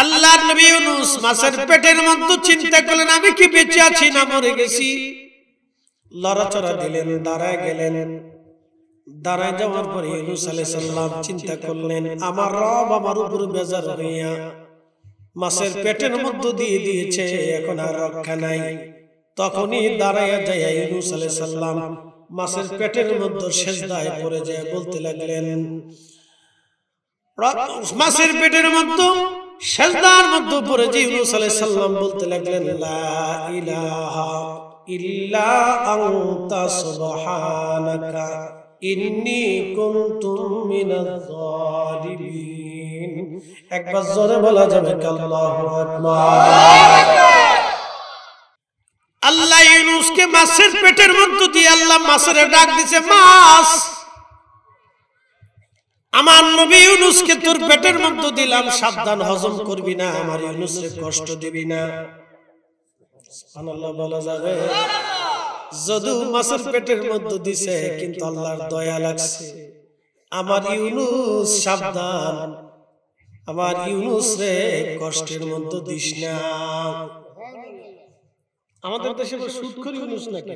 আল্লাহর নবী ইউনূস মাছের পেটের মধ্যে চিন্তা করলেন আমি কি বেঁচে আছি না মরে গেছি। লড়াচড়া দিলেন, দাঁড়ায় গেলেন। দাঁড়ায় যাওয়ার পরে ইউনূস আলাইহিস সালাম চিন্তা করলেন আমার রব আমার উপর বেজার হইয়া মাছের পেটের মধ্যে দিয়ে দিয়েছে, এখন আর রক্ষা নাই। তখনই দাঁড়ায় যায় ইউনূস আলাইহিস সালাম মাছের পেটের মধ্যে সিজদায় পড়ে যায় বলতে লাগলেন, মাছের পেটের মধ্যে সিজদার মধ্যে পড়ে যে ইউনূস আলাইহিস সালাম বলতে লাগলেন লা ইলাহা ইল্লা আনতা সুবহানাকা ইন্নী কুনতু মিনাজ জালিমিন। একবার জোরে বলা যাবে আল্লাহু আকবার। আল্লাহ ইউনূসকে মাছের পেটের মধ্যে দিয়ে আল্লাহ মাছের ডাক দিছে, মাছ আমার নবী ইউনূসকে তোর পেটের মধ্যে দিলাম, সাবধান হজম করবি না, আমার ইউনূসকে কষ্ট দিবি না। সুবহানাল্লাহ বলা যাবে। যদিও মাছের পেটের মধ্যে দিছে কিন্তু আল্লাহর দয়া লাগছে, আমার ইউনূস সাবধান, আমার ইউনূস রে কষ্টের মধ্যে দিস না। আমাদের দেশে সুদখোর ইউনূস নাকি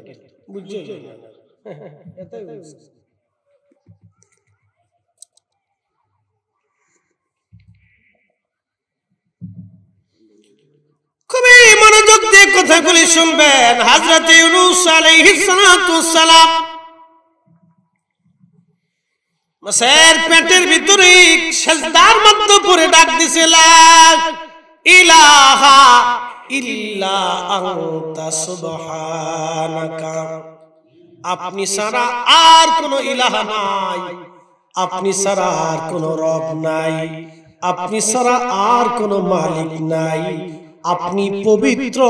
বুঝছেন? খুবই মনোযোগ দিয়ে কথাগুলি শুনবেন। হযরত ইউনূস আলাইহিস সালাতু ওয়াস সালাম মাছের পেটের ভিতরে সিজদার মধ্যে পড়ে ডাক দিছে লা ইলাহা ইল্লা আনতা সুবহানাকা, আপনি ছাড়া আর কোনো ইলাহা নাই, আপনি ছাড়া আর কোনো রব নাই, আপনি ছাড়া আর কোনো মালিক নাই, আপনি পবিত্র।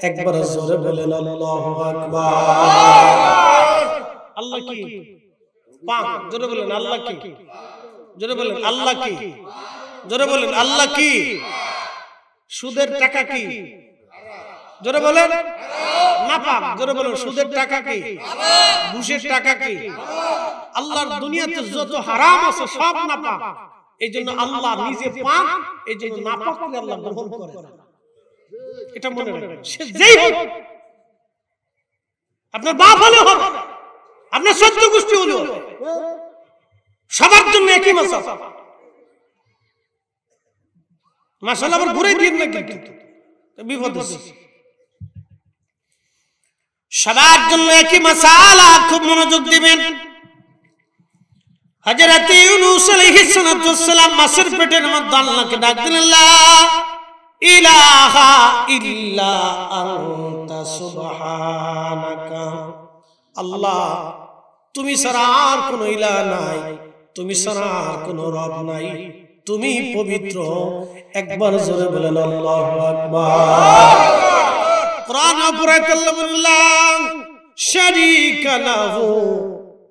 একবার জোরে বলেন আল্লাহু আকবার। আল্লাহ কি পাক, জোরে বলেন আল্লাহ কি, জোরে বলেন আল্লাহ কি, জোরে বলেন আল্লাহ কি। সুদের টাকা কি, জোরে বলেন না পাক, জোরে বলেন সুদের টাকা কি, ঘুষের টাকা কি। আল্লাহর দুনিয়াতে যত হারাম আছে সব না পাক, এই জন্য আল্লাহ নিজে পাক, এই জন্য না পাককে আল্লাহ গ্রহণ করে না। এটা মনে রাখবেন। সে যেই হোক, আপনার বাপ হলে হবে, আপনার সত্য গোষ্ঠী হলে হবে, সবার জন্য একই মাসালা। মাসালা আবার ঘুরে দিন না কিন্তু বিপদ আছে। সবার জন্য একই মাসালা, খুব মনোযোগ দিবেন। হযরত ইউনূস আলাইহিস সালাতু ওয়াস সালাম মাছের পেটের মধ্যে আল্লাহকে ডাক দিলেন লা ইলাহা ইল্লা আনতা সুবহানাকা, আল্লাহ তুমি ছাড়া আর কোনো ইলাহ নাই, তুমি ছাড়া আর কোনো রব নাই, তুমি পবিত্র। একবার জোরে বলেন আল্লাহু আকবার। কোরআন পড়াতে আল্লাহ বললেন শারীকা লাহু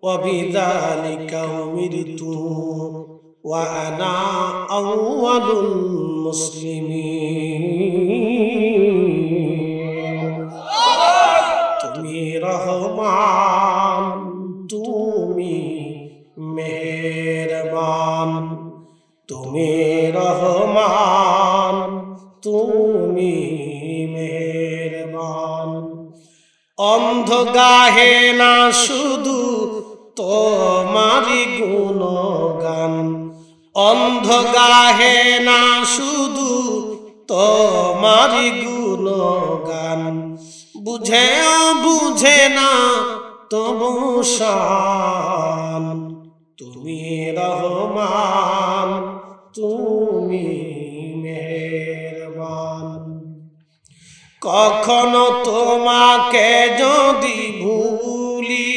ওয়া বিযালিকা উমিরতু ওয়া আনা আউয়ালুল মুসলিমিন। তুমি রহমান, তুমি মেহেরবান, তুমি রহমান, তুমি মেহেরবান। অন্ধ গাহে না শুধু তোমারি গুণগান, অন্ধ গাহে না শুধু তোমারি গুণগান, বুঝেও বুঝে না তবু শান, তুমি রহমান, তুমি মেহেরবান। কখনো তোমাকে যদি ভুলি,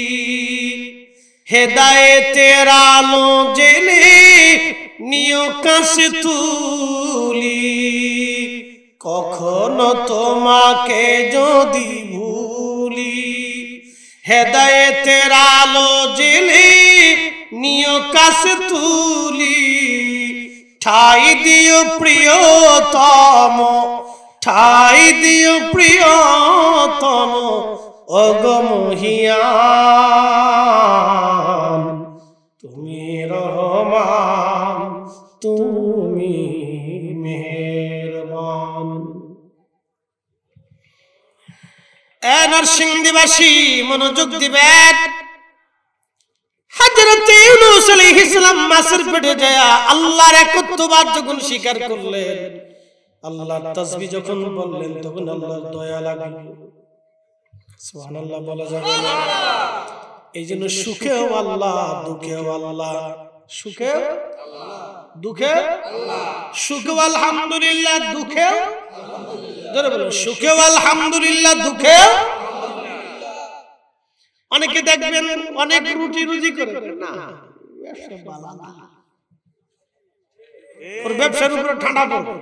হেদায়েতের আলো জেলে নিও কাছে তুলি, কখনো তোমাকে যদি ভুলি, হেদায়েতের আলো জেলে নিও কাছে তুলি, ঠাই দিও প্রিয়তম, ঠাই দিও প্রিয়তম অগমহিয়ান, তুমি রহমান, তুমি মেহেরবান। এ নরসিংদীবাসী মনোযোগ দিবেন। হযরত ইউনূস আলাইহিস সালাম মাছের পেটে যায় আল্লাহর একত্ববাদ যখন স্বীকার করলেন, আল্লাহর তাসবিহ যখন বললেন, তখন আল্লাহর দয়া লাগলো। সুবহানাল্লাহ বলা যাবে না? এইজন্য সুখেও আল্লাহ, দুঃখেও আল্লাহ। সুখে আল্লাহ, দুঃখে আল্লাহ। সুখে আলহামদুলিল্লাহ, দুঃখে জোরে বলুন সুখে আলহামদুলিল্লাহ, দুঃখে। অনেকে দেখবেন অনেক রুটি রুজি করে না, ব্যবসা ভালো না, ওর ব্যবসার উপর ঠান্ডা পড়ে।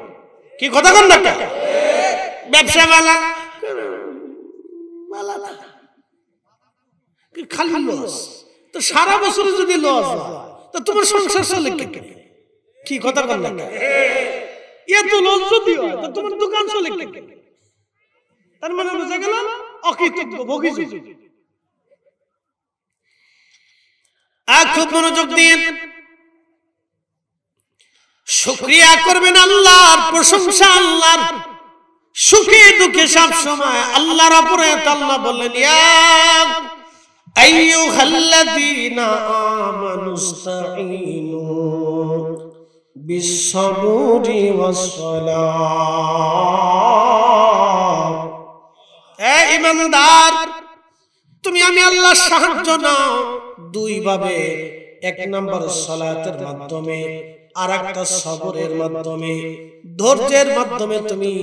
কি কথা বল না? ব্যবসা ভালো না, খালি লস। তো সারা বছর যদি লস হয় তো তোমার সংসার চলে কি? কি কথা বল না? এত লস যদি হয় তো তোমার দোকান চলে কি? তার মানে বুঝা গেল অকৃতজ্ঞ ভোগী। খুব মনোযোগ দিয়ে শুকরিয়া করবেন আল্লাহর, প্রশংসা আল্লাহর। সুখে দুঃখে সব সময় আল্লাহর উপরে। আল্লাহ বললেন, ইয়া আইয়ুহাল্লাযীনা আমানুস্তাঈনু বিস-সাবরি ওয়াস-সালাহ। হে ঈমানদার, তুমি আমি আল্লাহর সাহায্য নাও দুই ভাবে। এক নম্বর সালাতের মাধ্যমে, আর একটা সবরের মাধ্যমে, ধৈর্যের মাধ্যমে তুমি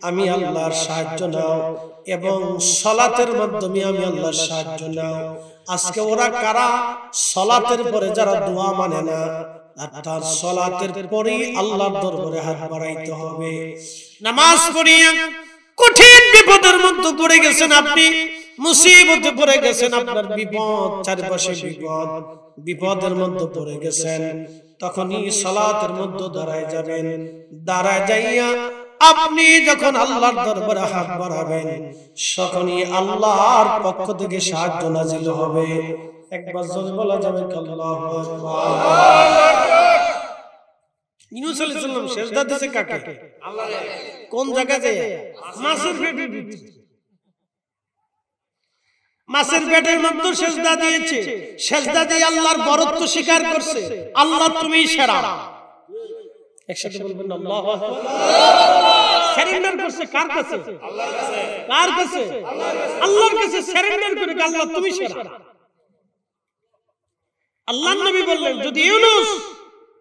আমি আল্লাহর সাহায্য নাও, এবং সালাতের মাধ্যমে আমি আল্লাহর সাহায্য নাও। আজকে ওরা কারা? সালাতের পরে যারা দোয়া মানে না, অর্থাৎ সালাতের পরেই আল্লাহর দরবারে হাত বাড়াইতে হবে। নামাজ পড়িয়া কঠিন বিপদের মধ্যে পড়ে গেছেন আপনি, মুসিবতে পড়ে গেছেন, আপনার বিপদ, চারপাশে বিপদ, বিপদের মধ্যে পড়ে গেছেন, তখনই সালাতের মধ্যে দাঁড়ায় যাবেন। দাঁড়ায় যাইয়া আপনি যখন আল্লাহর দরবারে হাত বাড়াবেন, তখনই আল্লাহর পক্ষ থেকে সাহায্য নাজিল হবে। একবার জোরে বলা যাবে আল্লাহু আকবার। ইউনূস আলাইহিস সালাম সিজদা দিয়েছে কাকে? আল্লাহকে। কোন জায়গায়? মাছের পেটে। মাছের পেটের মধ্যে সিজদা দিয়েছে। সিজদা দিয়ে আল্লাহর বরত্ব স্বীকার করছে, আল্লাহ তুমিই সেরা। একসাথে বলবেন আল্লাহু আকবার। সারেন্ডার করছে কার কাছে? আল্লাহর কাছে। কার কাছে? আল্লাহর কাছে সারেন্ডার করে আল্লাহ তুমি সেরা। আল্লাহর নবী বললেন, যদি ইউনূস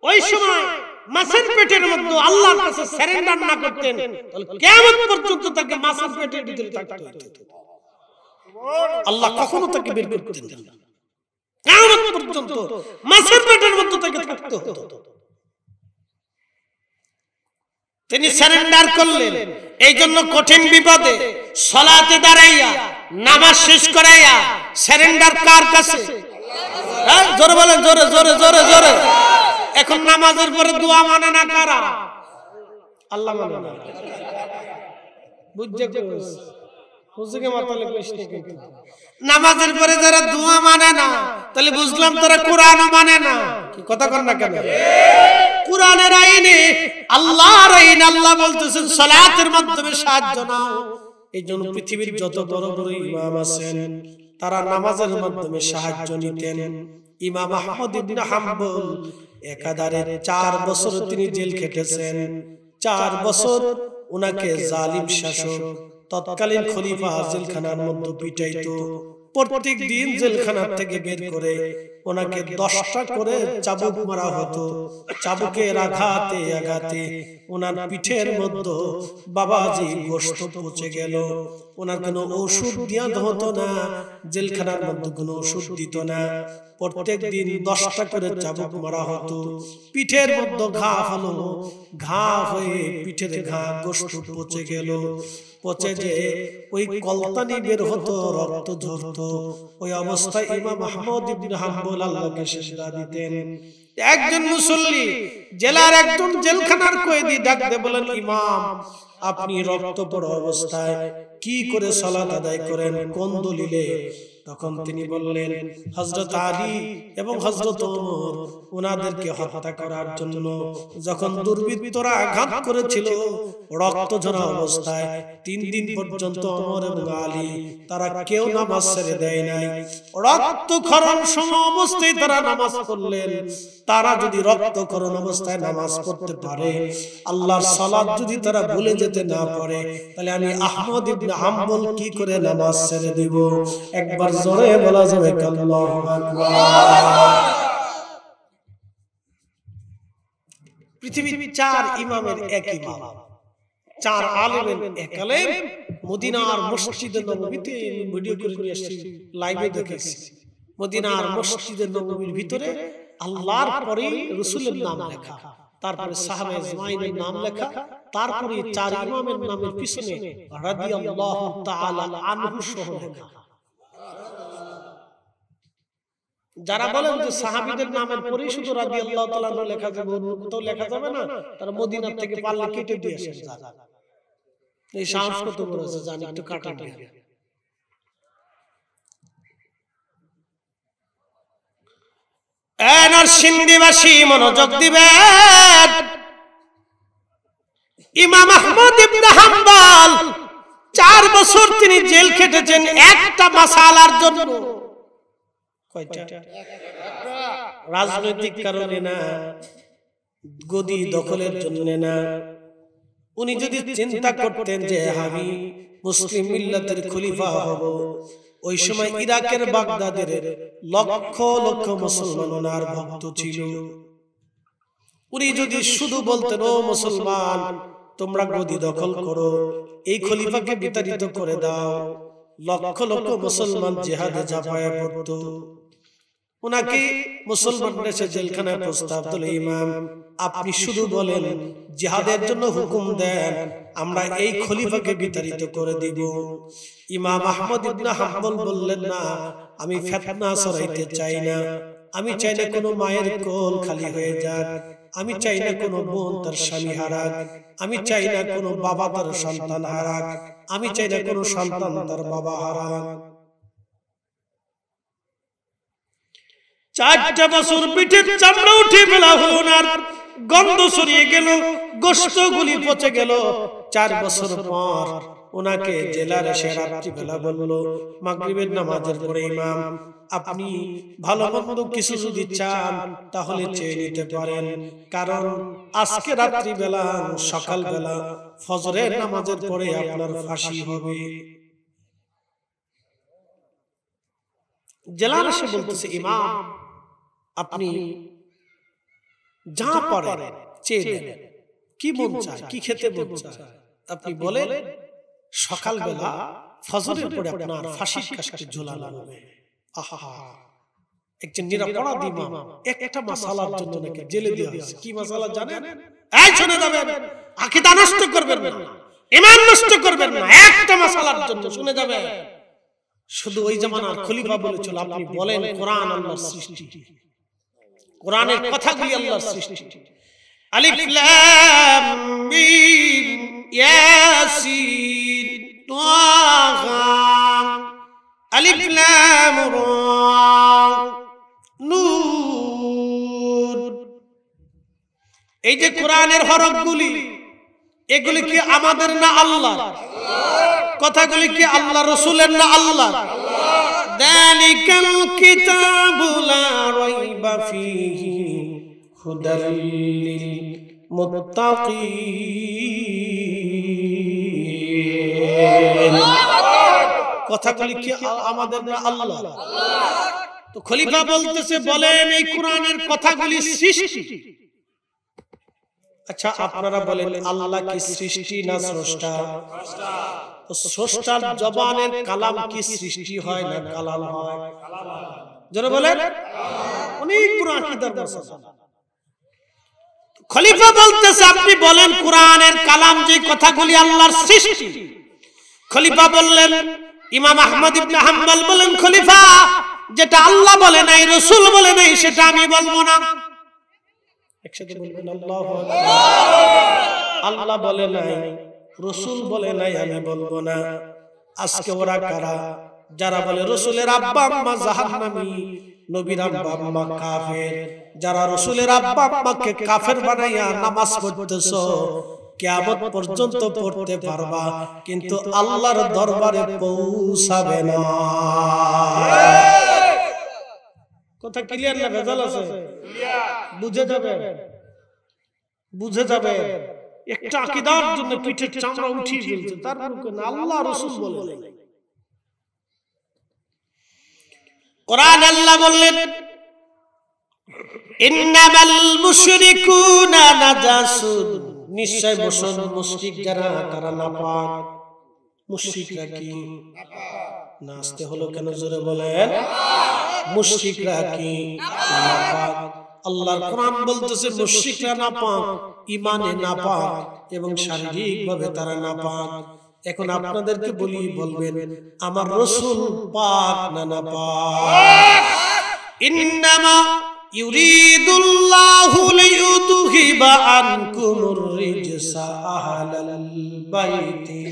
ওই সময় মাছের পেটের মধ্যে আল্লাহর কাছে সারেন্ডার না করতেন, তাহলে কিয়ামত পর্যন্ত তাকে মাছের পেটের ভিতরে থাকতে হতো। আল্লাহ কখনো তাকে বের করতেন না, কিয়ামত পর্যন্ত মাছের পেটের মধ্যে তাকে থাকতে হতো। তিনি সারেন্ডার করলেন। এই জন্য কঠিন বিপদে সালাতে দাঁড়াইয়া, নামাজ শেষ করাইয়া সারেন্ডার কার কাছে? হ্যাঁ, জোরে বলেন, জোরে জোরে জোরে জোরে। এখন নামাজের পরে দোয়া মানে না কারা? আল্লাহ মানে না। বুঝছে হুজুরে মাতালে কইছে কি? নামাজের পরে যারা দোয়া মানে না, তাহলে বুঝলাম তারা কোরআনও মানে না। কি কথা কর না কেন? কোরআনের আইনে, আল্লাহর আইনে আল্লাহ বলতেছেন সালাতের মাধ্যমে সাহায্য নাও। এই জন্য পৃথিবীর যত বড় বড় ইমাম আছেন, তারা নামাজের মাধ্যমে সাহায্য নিতেন। ইমাম আহমদ ইবনে হাম্বল একাধারে 4 বছর তিনি জেল খেটেছেন। 4 বছর উনাকে জালিম শাসক, তৎকালীন খলিফা জেলখানার মধ্যে পিটাইতো। প্রত্যেক দিন জেলখানা থেকে বের করে ওনাকে 10টা করে চাবুক মারা হতো। চাবুকের আঘাতে আঘাতে ওনার পিঠের মধ্যে বাবাজি গোশত পচে গেল। ওনার কোনো ওষুধ দেয়া হতো না, জেলখানার মধ্যে কোনো ওষুধ দিত না। প্রত্যেক দিন 10টা করে চাবুক মারা হতো। পিঠের মধ্যে ঘা হলো, ঘা হয়ে পিঠের ঘা গোশত পচে গেল। পচে যে ওই কলতানি বের হতো, রক্ত ঝরতো। ওই অবস্থায় ইমাম আহমদ ইবনে হাম্বল আল্লাহকে সিজদা দিতেন। একজন মুসল্লি জেলার একজন জেলখানার কয়েদি ডাকতে বলেন, ইমাম আপনি রক্ত পড়া অবস্থায় কি করে সালাত আদায় করেন, কোন দলিলে? তখন তিনি বললেন হযরত আলী এবং হযরত ওমর ওনাদেরকে হত্যা করার জন্য যখন দুর্বৃত্তরা আঘাত করেছিল রক্ত ঝরা অবস্থায় 3 দিন পর্যন্ত ওমর এবং আলী তারা কেউ নামাজ ছেড়ে দেয় নাই। রক্তক্ষরণ সম অবস্থায় তারা নামাজ পড়লেন। তারা যদি রক্তক্ষরণ অবস্থায় নামাজ পড়তে পারে, আল্লাহর সালাত যদি তারা ভুলে যেতে না পারে, তাহলে আমি আহমদ ইবনে হাম্বল কি করে নামাজ ছেড়ে দিব? একবার জোরে বলা যাবে আল্লাহু আকবার। পৃথিবীর 4 ইমামের এক ইমাম, 4 আলেমের এক আলেম মদিনার মসজিদে নববীতে ভিডিও করে নিয়ে এসেছি, লাইভে দেখেছি। মদিনার মসজিদে নববীর ভিতরে আল্লাহর পরে রাসূলের নাম লেখা, তারপরে সাহাবা আজমাইনের নাম লেখা, তারপরে 4 ইমামের নামের পিছনে রাদিয়াল্লাহু তাআলা আনহু সহ লেখা। যারা বলেন যে সাহাবীদের নামের পরেই শুধু রাদিয়াল্লাহু তাআলা লেখা যাবে, অন্য কোথাও লেখা যাবে না, তারা মদিনা থেকে পাল্লা কেটে দিয়ে আসেন। এই সাহস কত বড় আছে জানি, একটু কাটা দিয়ে। নরসিংদীবাসী মনোযোগ দিবেন। ইমাম আহমদ ইবনে হাম্বল 4 বছর তিনি জেল খেটেছেন একটা মাসালার জন্য। কয়টা? রাজনৈতিক কারণে না, গদি দখলের জন্য না। উনি যদি চিন্তা করতেন যে আমি মুসলিম মিল্লাতের খলিফা হব, ওই সময় ইরাকের বাগদাদের লক্ষ লক্ষ মুসলমান ওনার ভক্ত ছিল। উনি যদি শুধু বলতেন ও মুসলমান তোমরা গদি দখল করো, এই খলিফাকে বিতাড়িত করে দাও, লক্ষ লক্ষ মুসলমান জিহাদে ঝাঁপায় পড়তো। ওনাকে মুসলমানরা এসে জেলখানায় প্রস্তাব দিল, ইমাম আপনি শুধু বলেন জিহাদের জন্য হুকুম দেন, আমরা এই খলিফাকে বিতাড়িত করে দিব। ইমাম আহমদ ইবনে হাম্বল বললেন না, আমি ফিতনা ছড়াইতে চাই না, আমি চাই না কোনো মায়ের কোল খালি হয়ে যাক, আমি চাই না কোনো বোন তার স্বামী হারাক, আমি চাই না কোনো বাবা তার সন্তান হারাক, আমি চাই না কোনো সন্তান তার বাবা হারাক। 4টা বছর পিঠের চামড়া উঠে ফেলা হলো না, গন্ধ ছড়িয়ে গেল, গোশতগুলি পচে গেল। 4 বছর পর ওনাকে জেলার এসে রাত্রিবেলা বলল মাগরিবের নামাজের পরে, ইমাম আপনি ভালো মন্দ কিছু যদি চান তাহলে চেয়ে নিতে পারেন, কারণ আজকে রাত্রিবেলা সকালবেলা ফজরের নামাজের পরে আপনার ফাঁসি হবে। জেলার এসে বলতেছে, ইমাম আপনি যা পারেন চেয়ে নেন, কি মন চায়, কি খেতে মন চায় আপনি বলেন, সকালবেলা ফজরের পরে আপনার ফাঁসির কাস্টে ঝোলানো হবে। আহা, একজন নিরপরাধ ইমাম একটা মাসালার জন্য নাকি জেলে দেওয়া হয়েছে। কি মাসালা জানেন? এই শুনে যাবেন, আকীদা নষ্ট করবেন না, ঈমান নষ্ট করবেন না, একটা মাসালার জন্য শুনে যাবেন। শুধু ওই জামানার খলিফা বলেছিল আপনি বলেন কোরআন আল্লাহর সৃষ্টি, কোরআনের কথাগুলি আল্লাহর সৃষ্টি। আলিফ লাম মিম ইয়াসিন তাহা আলিফ লাম রা নূন, এই যে কোরআনের হরফগুলি, এগুলি কি আমাদের না আল্লাহ? কথাগুলি কি আল্লাহ রাসূলের না আল্লাহ? যালিকাল কিতাবু লা রাইবা ফীহি হুদাল লিল মুত্তাকিন। কথাগুলি কি আমাদের না আল্লাহ? তো খলিফা বলতেছে বলেন এই কোরআনের কথাগুলি সৃষ্টি। আচ্ছা আপনারা বলেন আল্লাহ কি সৃষ্টি না স্রষ্টা? তো স্রষ্টার জবানের কালাম কি সৃষ্টি হয় না কালাম হয়? যারা বলেন অনেক পুরো আকীদার মাসালা। খলিফা বলতেছে আপনি বলেন কোরআনের কালাম যে কথাগুলি আল্লাহর সৃষ্টি। খলিফা বললেন, ইমাম আহমদ ইবনে হাম্বল বলেন, খলিফা যেটা আল্লাহ বলে নাই রাসূল বলে নাই সেটা আমি বলবো না। একসাথে বলবেন আল্লাহু আকবার। আল্লাহ বলে নাই রাসূল বলে নাই আমি বলবো না। আজকে ওরা কারা যারা বলে রাসূলের আব্বা আম্মা জাহান্নামী, নবীর আব্বা আম্মা কাফের, যারা রাসূলের আব্বা আম্মাকে কাফের বানাইয়া নামাজ পড়তেছো, কিয়ামত পর্যন্ত পড়তে পারবা কিন্তু আল্লাহর দরবারে পৌঁছাবে না। কথা ক্লিয়ার না ভেজাল আছে? বুঝে যাবে, বুঝে যাবে। একটা আকীদার জন্য পিঠের চামড়া উঠিয়ে ফেলছে, তারপর আল্লাহ রাসূল বলে। কোরআন আল্লাহ বললেন ইন্নামাল মুশরিকুনা নাজাসুন, নিশ্চয় মুশরিক যারা তারা নাপাক। মুশরিকরা কি নাস্তে হলো কেন? জোরে বলেন। মুশরিকরা কি নাপাক? আল্লাহর কোরআন বলতেছে মুশরিকরা নাপাক, ঈমানে নাপাক এবং শারীরিকভাবে তারা নাপাক। এখন আপনাদেরকে বলবেন আমার রাসূল পাক না নাপাক? ইন্নামা ইউরিদুল্লাহু লিইউযহিবা আনকুমুর রিজসা আহলাল বাইতি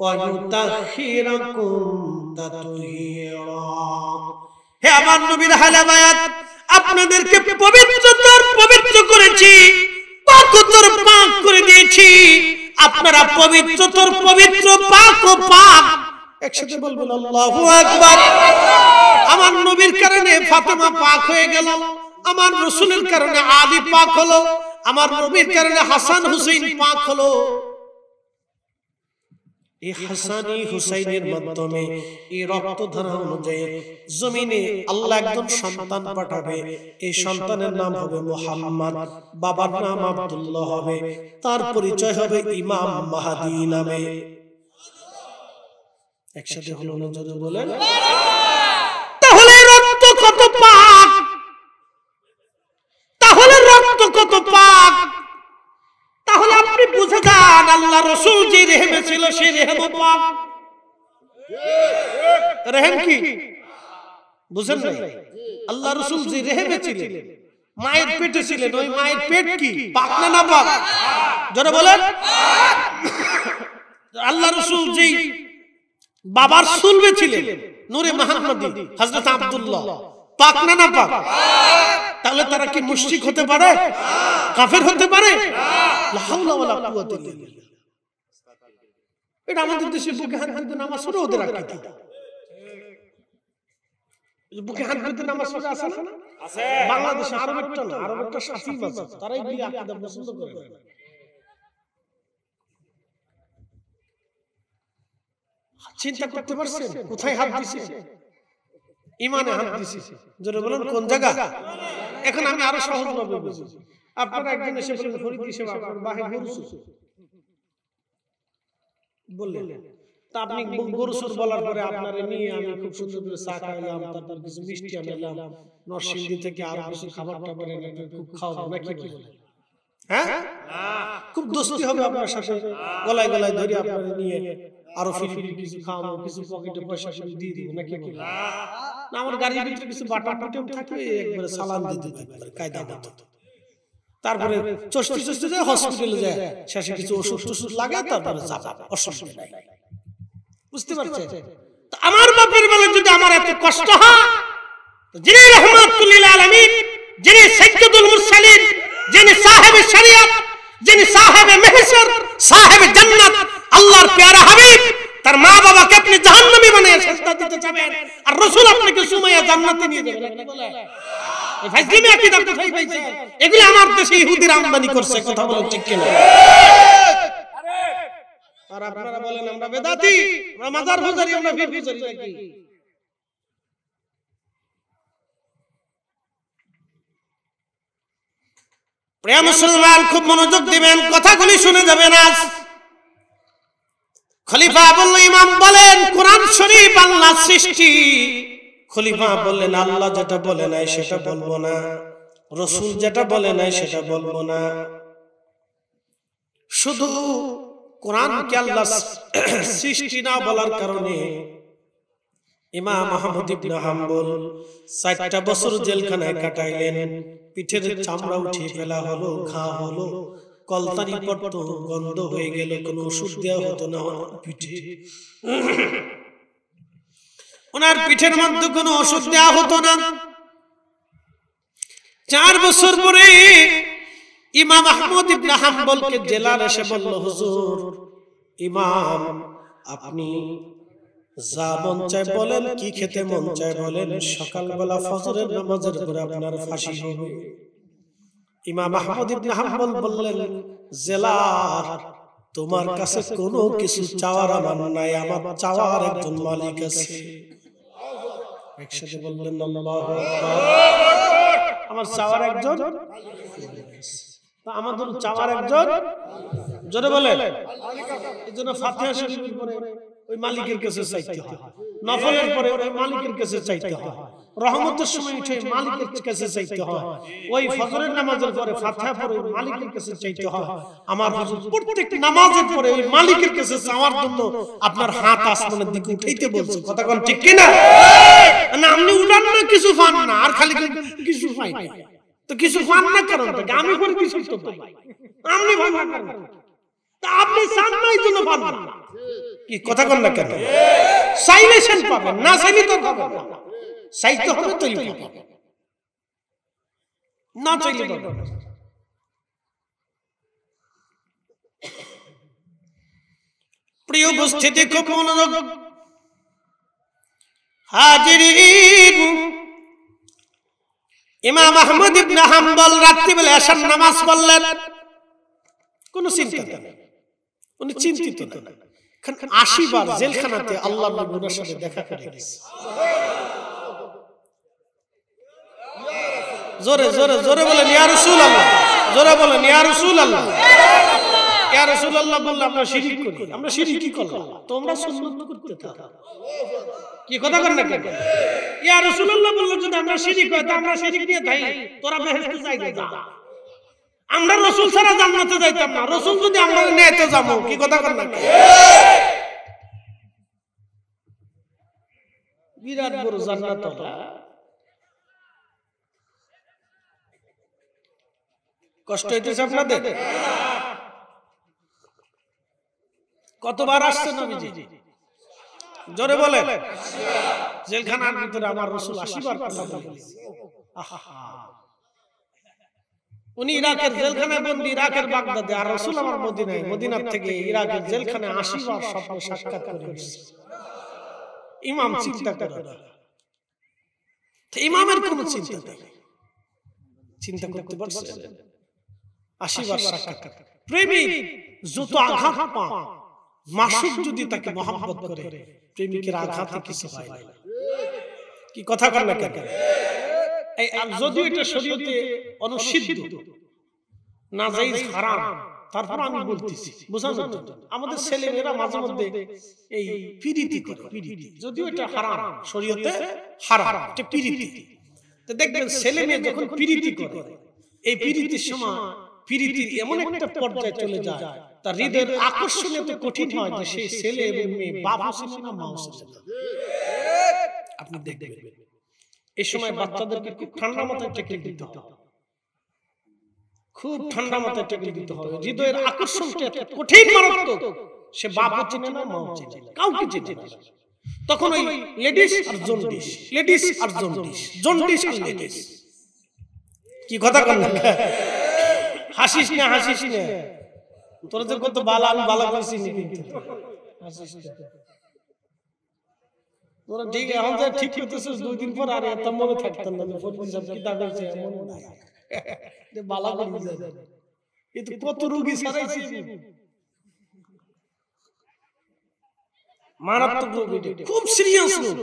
ওয়া ইউতাহহিরাকুম তাতহীরা। হে আমার নবীর আহলে বায়াত, আপনাদেরকে পবিত্র করেছি, পাকতর পাক করে দিয়েছি। আপনারা পবিত্রতর পবিত্র, পাক ও পাক। একসাথে বলবেন আল্লাহু আকবার। আমার নবীর কারণে ফাতেমা পাক হয়ে গেল, আমার রাসূলের কারণে আলী পাক হলো, আমার নবীর কারণে হাসান হুসাইন পাক হলো। এই হাসানি হুসাইনের মাধ্যমে এই রক্তধারা অনুযায়ী জমিনে আল্লাহ একজন সন্তান পাঠাবে। এই সন্তানের নাম হবে মুহাম্মদ, বাবার নাম আব্দুল্লাহ হবে, তার পরিচয় হবে ইমাম মাহদী নামে। একসাথে হলো না? যদি বলেন তাহলে রক্ত কত পাক, তাহলে রক্ত কত পাক। তাহলে আপনি বুঝে যান আল্লাহ রাসূল যে রেহেমে ছিল সেই রেহেম পাক। রেহেম কি বুঝেন না? আল্লাহ রাসূল যে রেহেমে ছিলেন, মায়ের পেটে ছিলেন, ওই মায়ের পেট কি পাক না নাপাক? যারা বলেন আল্লাহ রাসূল যে বাবার সুলবে ছিলেন, নূরে মুহাম্মদী হযরত আব্দুল্লাহ, পাক না নাপাক? তাহলে তারা কি মুশরিক হতে পারে? কাফের হতে পারে? লা হাওলা ওয়ালা কুওয়াতা ইল্লা বিল্লাহ। এটা আমাদের দেশে বুকে হাত দিতে নামাজ পড়ে ওদের আকীদা। বুকে হাত দিতে নামাজ পড়ে আছে না? আছে। বাংলাদেশে আরবেরটা না, আরবেরটা শাফিঈ মাযহাব, তারাই এই আকীদা পছন্দ করে না। চিন্তা করতে পারছেন কোথায় হাত দিছে? ইমানে হাত দিছে। যারা বলেন কোন জায়গা? এখন আমি আরো সহজভাবে বুঝি। আপনারা একদিন এসে বলেন ফরিদ হিসেবে আপনার বাহির গরুসুর বললেন, তা আপনি গরুসুর বলার পরে আপনারে নিয়ে আমি খুব সুন্দর করে চা খাইলাম, তারপর কিছু মিষ্টি আনলাম, নরসিংদী থেকে আরো কিছু খাবার টাবার এনে খুব খাওয়াবো নাকি বলেন? হ্যাঁ, খুব দোস্তি হবে আপনার সাথে, গলায় গলায় ধরে আপনারে নিয়ে আরো ফিরি কিছু খাওয়াবো, কিছু পকেটে পয়সা দিয়ে দিব নাকি বলেন? না, আমার গাড়ির ভিতরে কিছু বাটা পিটেম থাকে, একবারে সালাম দিয়ে দিতে একবারে কায়দা মতো। তারপরে চষ্টি চষ্টি যায়, হসপিটালে যায়, শেষে কিছু ওষুধ টষুধ লাগে, তারপরে যাবা, অসুবিধা নাই। বুঝতে পারছেন? আমার বাপের বেলা যদি আমার এত কষ্ট হয়, যিনি রাহমাতুল লিল আলামিন, যিনি সাইয়্যিদুল মুরসালিন, যিনি সাহেবে শরিয়ত, যিনি সাহেবে মেহশর, সাহেবে জান্নাত, আল্লাহর প্যারা হাবিব, তার মা বাবাকে আপনি জাহান্নামী বানিয়ে শাস্তি দিতে চাবেন, আর রাসূল আপনাকে সুমাইয়া জান্নাতে নিয়ে যাবেন, কি বলে? এই ফাজলিমি আকীদা কোথায় পাইছে? এগুলো আমার দেশে ইহুদিরা আমদানি করছে, কথা বলেন ঠিক কিনা? আর আপনারা বলেন আমরা বেদাতি, আমরা মাজার পূজারি, আমরা পীর পূজারি নাকি? প্রিয় মুসলমান, খুব মনোযোগ দিবেন, কথাগুলি শুনে যাবেন। আজ খলিফা আবুল ইমাম বলেন কোরআন শরীফ আল্লাহর সৃষ্টি। খলিফা বললেন আল্লাহ যেটা বলে নাই সেটা বলবো না, রাসূল যেটা বলে নাই সেটা বলবো না। শুধু কোরআনকে আল্লাহ সৃষ্টি না বলার কারণে ইমাম আহমদ ইবনে হাম্বল 4টা বছর জেলখানায় কাটাইলেন। পিঠের চামড়া উঠিয়ে ফেলা হলো, ঘা হলো, কলতানি পড়তো, গন্ধ হয়ে গেল, কোনো ওষুধ দেওয়া হতো না পিঠে। ওনার পিঠের মধ্যে কোনো ওষুধ দেওয়া হতো না। 4 বছর পরে ইমাম আহমদ ইবনে হাম্বলকে জেলার এসে বলল, হুজুর, ইমাম আপনি যা মন চায় বলেন, কি খেতে মন চায় বলেন, সকালবেলা ফজরের নামাজের পরে আপনার ফাঁসি হবে। ইমাম আহমদ ইবনে হাম্বল বললেন, জেলার তোমার কাছে কোনো কিছু চাওয়ার আমার নাই, আমার চাওয়ার একজন মালিক আছে। একসাথে বললেন আল্লাহু আকবার। আমার চাওয়ার একজন, আমাদের চাওয়ার একজন, জোরে বলেন। এজন্য ফাতিহা শরীফের পরে ওই মালিকের কাছে চাইতে হয়, নফলের পরে ওই মালিকের কাছে চাইতে হয়, রহমতের সময় উঠে মালিকের কাছে চাইতে হয়, ওই ফজরের নামাজের পরে ফাতিহা পড়ে ওই মালিকের কাছে চাইতে হয়। আমার হুজুর প্রত্যেক নামাজের পরে ওই মালিকের কাছে চাওয়ার জন্য আপনার হাত আসমানের দিকে উঠাইতে বলছে। কথা কোন ঠিক কি না? না আপনি উঠান না, কিছু পান না, আর খালি কিছু পাই না। তো কিছু পান না কারণ আমি পরে কিছু তো পাই, আপনি পান না কারণ আপনি চান না, এই জন্য পান না। কি কথা কোন না কেন? চাইলে সেন পাবেন, না চাইলে তো পাবেন না। চাইতে হবে তৈরি পাবেন, না চাইলে পাবেন না। প্রিয় উপস্থিতি, খুব মনোযোগ হাজিরিন, ইমাম আহমদ ইবনে হাম্বল রাত্রিবেলা এশার নামাজ পড়লেন, কোনো চিন্তা নেই, উনি চিন্তিত না। 80 বার জেলখানাতে আল্লাহর নবীর সাথে দেখা করে গেছে। জোরে জোরে জোরে বলেন ইয়া রাসূলুল্লাহ, জোরে বলেন ইয়া রাসূলুল্লাহ। ইয়া রাসূলুল্লাহ বললে আমরা শিরক করি, আমরা শিরক কি করলাম? তোমরা সুন্নাত করতে থাকো। কি কথা করেন না কেন? ইয়া রাসূলুল্লাহ বললে যদি আমরা শিরক করি, তা আমরা শিরক নিয়ে যাই, তোরা বেহেশতে যাইবে যা। আমরা রাসূল ছাড়া জান্নাতে যাইতাম না, রাসূল যদি আমরা নেতে যাব। কি কথা করেন না? বিরাট বড় জান্নাত ওটা। কষ্ট হইতেছে আপনাদের? কতবার আসছেন নবীজি? জোরে বলে। জেলখানার ভিতরে আমার রাসূল 80 বার কথা বলেছে। উনি ইরাকের জেলখানায় বন্দী, ইরাকের বাগদাদে, আর রাসূল আমার মদিনায়, মদিনা থেকে ইরাকের জেলখানায় 80 বার স্বপ্নে সাক্ষাৎ করে এসেছে। ইমাম চিন্তা করে, ইমামের কোনো চিন্তা নেই, চিন্তা করতে পারছে 80 বার সাক্ষাৎ। প্রেমিক যত আঘাত পায়, মাসুক যদি তাকে মহব্বত করে, প্রেমিকের আঘাতে কিছু হয় না। কি কথা কর না কেন? এই যদিও এটা শরীয়তে অনুষিদ্ধ, নাজায়েজ, হারাম, তারপর আমি বলতেছি বোঝানোর জন্য। আমাদের ছেলেমেয়েরা মাঝে মধ্যে এই পিরিতি করে, পিরিতি যদিও এটা হারাম, শরীয়তে হারাম, এটা পিরিতি। তো দেখবেন ছেলে মেয়ে যখন পিরিতি করে, এই পিরিতির সময় পিরিতির এমন একটা পর্যায়ে চলে যায়, তার হৃদয়ের আকর্ষণ এত কঠিন হয় যে সেই ছেলে এবং মেয়ে বাপ ছিল না, মা ছিল না। আপনি দেখবেন এই সময় বাচ্চাদেরকে খুব ঠান্ডা মাথায় ট্যাকেল দিতে হবে, খুব ঠান্ডা মাথায় ট্যাকেল দিতে হবে। হৃদয়ের আকর্ষণটা এত কঠিন, মারাত্মক, সে বাপ চিনে না, মা চিনে না, কাউকে চিনে না। তখন ওই লেডিস আর জন্ডিস, লেডিস আর জন্ডিস, জন্ডিস আর লেডিস। কি কথা কন না? হাসিস না, হাসিস না, তোর যে কত বালা, আমি বালা করছি হাসিস না। তোরা ঠিক এখন যে ঠিক করতেছিস, 2 দিন পর আর এত মনে থাকতেন না, ফরিদ সাহেব কি দাবি আছে এমন না যে বালা করে যায়। এত কত রোগী ছাড়াইছি, মারাত্মক রোগ, খুব সিরিয়াস রোগ।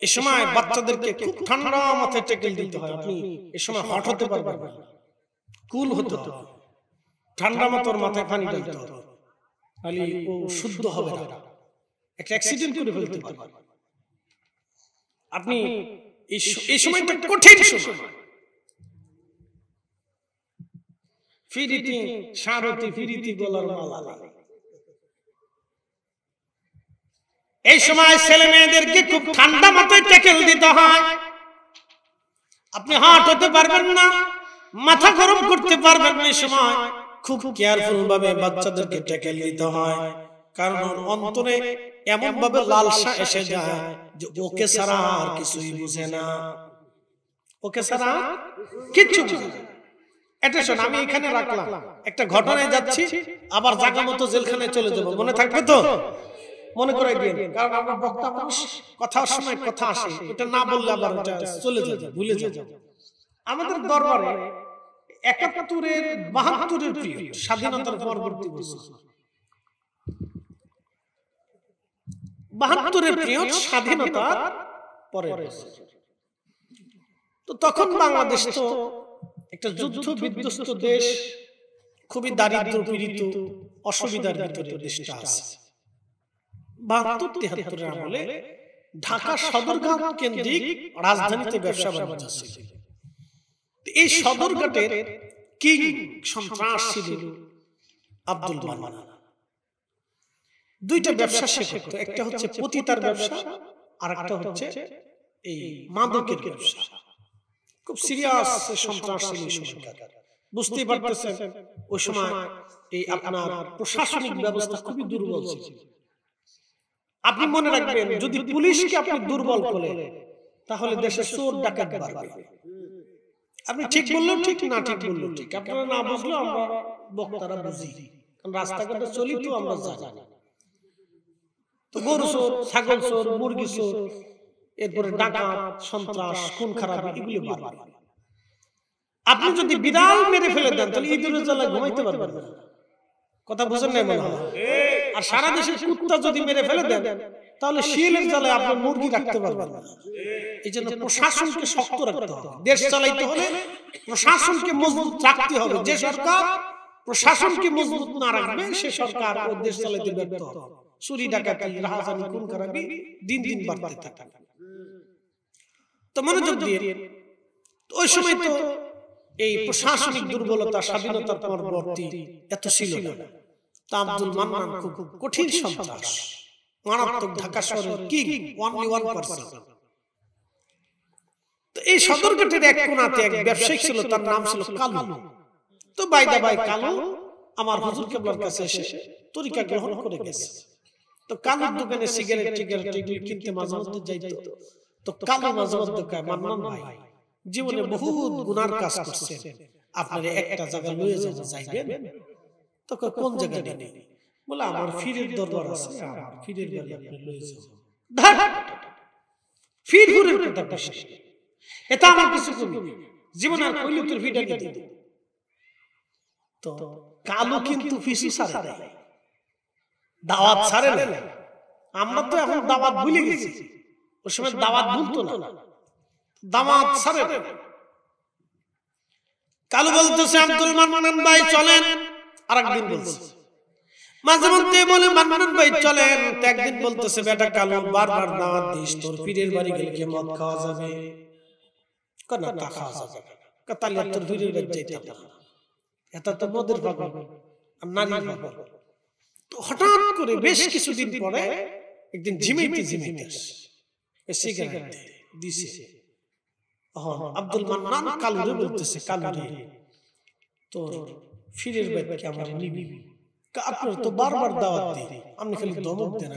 এই সময় বাচ্চাদেরকে খুব ঠান্ডা মাথায় ট্যাকেল দিতে হয়। আপনি এই সময় হট হতে পারবেন না, কুল হতে হবে, ঠান্ডা মাথার মাথায় পানি ঢালতে হবে, তাহলে ও শুদ্ধ হবে না, একটা অ্যাক্সিডেন্ট করে ফেলতে পারে। আপনি এই সময়টা কঠিন সময়। ফিরিতি সারতি, ফিরিতি গলার মালা। এই সময় ছেলে মেয়েদেরকে খুব ঠান্ডা মাথায় ট্যাকেল দিতে হয়। আপনি হট হতে পারবেন না, মাথা গরম করতে পারবেন না। এই সময় খুব কেয়ারফুল ভাবে বাচ্চাদেরকে ট্যাকেল দিতে হয়, কারণ অন্তরে এমন ভাবে লালসা এসে যায় যে ওকে ছাড়া আর কিছুই বুঝে না, ওকে ছাড়া কিচ্ছু বুঝে না। এটা শোন, আমি এখানে রাখলাম, একটা ঘটনায় যাচ্ছি, আবার জায়গা মতো জেলখানায় চলে যাবো, মনে থাকবে তো? মনে করাই দিন, কারণ আমরা বক্তা মানুষ, কথার সময় কথা আসে, এটা না বললে আবার ওটা চলে যাবে, ভুলে যাবে। আমাদের দরবারে ৭১-এর ৭২-এর পিরিয়ড, স্বাধীনতার পরবর্তী বছর, ৭২-এর পিরিয়ড, স্বাধীনতার পরের বছর। তো তখন বাংলাদেশ তো একটা যুদ্ধ বিধ্বস্ত দেশ, খুবই দারিদ্র পীড়িত, অসুবিধার ভিতরে দেশটা আছে। ৭২-৭৩ আমলে ঢাকা সদরঘাট কেন্দ্রিক রাজধানীতে ব্যবসা বাণিজ্য ছিল। এই সদরঘাটের কিং সন্ত্রাস ছিল আব্দুল মান্নান। দুইটা ব্যবসা সে করত, একটা হচ্ছে পতিতার ব্যবসা, আর একটা হচ্ছে এই মাদকের ব্যবসা। খুব সিরিয়াস সন্ত্রাস ছিল এই সময়কার, বুঝতেই পারতেছেন। ওই সময় এই আপনার প্রশাসনিক ব্যবস্থা খুবই দুর্বল ছিল। আপনি মনে রাখবেন, যদি পুলিশকে আপনি দুর্বল করেন তাহলে দেশে চোর ডাকাত বাড়বে। আপনি ঠিক বললেও ঠিক, না ঠিক বললেও ঠিক, আপনারা না বুঝলেও আমরা বক্তারা বুঝি, কারণ রাস্তাঘাটে চলি তো আমরা জানি। তো গরু চোর, ছাগল চোর, মুরগি চোর, এরপরে ডাকাত, সন্ত্রাস, খুন খারাপ, এগুলি বাড়বে। আপনি যদি বিড়াল মেরে ফেলে দেন তাহলে ইঁদুরের জ্বালায় ঘুমাইতে পারবেন না, কথা বুঝেন নাই মনে হয়? আর সারা দেশের কুত্তা যদি মেরে ফেলে দেন তাহলে শিয়ালের জ্বালায় আপনি মুরগি রাখতে পারবেন না। এই জন্য প্রশাসনকে শক্ত রাখতে হবে। দেশ চালাইতে হলে প্রশাসনকে মজবুত রাখতে হবে। যে সরকার প্রশাসনকে মজবুত না রাখবে সে সরকার ও দেশ চালাইতে ব্যর্থ হবে। চুরি ডাকাতি, রাহাজানি, খুন খারাপি দিন দিন বাড়তে থাকে। তো মনোযোগ দিয়ে, ওই সময় তো এই প্রশাসনিক দুর্বলতা স্বাধীনতার পরবর্তী এত ছিল না। তা আব্দুল মান্নান খুব কঠিন সন্ত্রাস, মারাত্মক, ঢাকা শহরের কিং, only 1%। তো এই সদরঘাটের এক কোণাতে এক ব্যবসায়ী ছিল, তার নাম ছিল কালু। তো বাইদা বাই কালু আমার হুজুর কেবলার কাছে এসে তরিকা গ্রহণ করে গেছে। তো কালুর দোকানে সিগারেট টিগারেট এগুলি কিনতে মাঝে মধ্যে যাইতো। তো কালু মাঝে মধ্যে কয়, মান্নান ভাই জীবনে বহুত গুনার কাজ করছেন, আপনার একটা জায়গা লয়ে যাইবেন। তো কোন জায়গায় নেই? বলে আমার ফিরের দরবার আছে, আমার ফিরের বাড়ি আপনি লয়ে যাবেন। ফিরের কথা বেশি, এটা আমার কিছু করি জীবনে আর কইলে তোর ভিডিও দিতে। তো কালু কিন্তু ফিসি ছাড়ে না, দাওয়াত ছাড়ে না। আমরা তো এখন দাওয়াত ভুলে গেছি, ওই সময় দাওয়াত ভুলতো না, দাওয়াত ছাড়ে না। কালু বলতেছে, আব্দুল মান্নান ভাই চলেন। আরেকদিন বলছে, মাঝে মধ্যে বলে মান্নান ভাই চলেন। একদিন বলতেছে, বেটা কালু বারবার দাওয়াত দিস, তোর পীরের বাড়ি গেলে কি মদ খাওয়া যাবে? না, তা খাওয়া যাবে না। তাহলে তোর পীরের বাড়ি যাইতে হবে, এটা তো মদের পাগল আর নারীর পাগল। তো হঠাৎ করে বেশ কিছুদিন পরে একদিন ঝিমাইতে সিগারেট দিছে। আব্দুল মান্নান কালুরে বলতেছে, কালুরে তোর ফিরের বাড়ি কি আমার নিবি? আপনার তো বারবার দাওয়াত দিই, আপনি খালি ধমক দেন।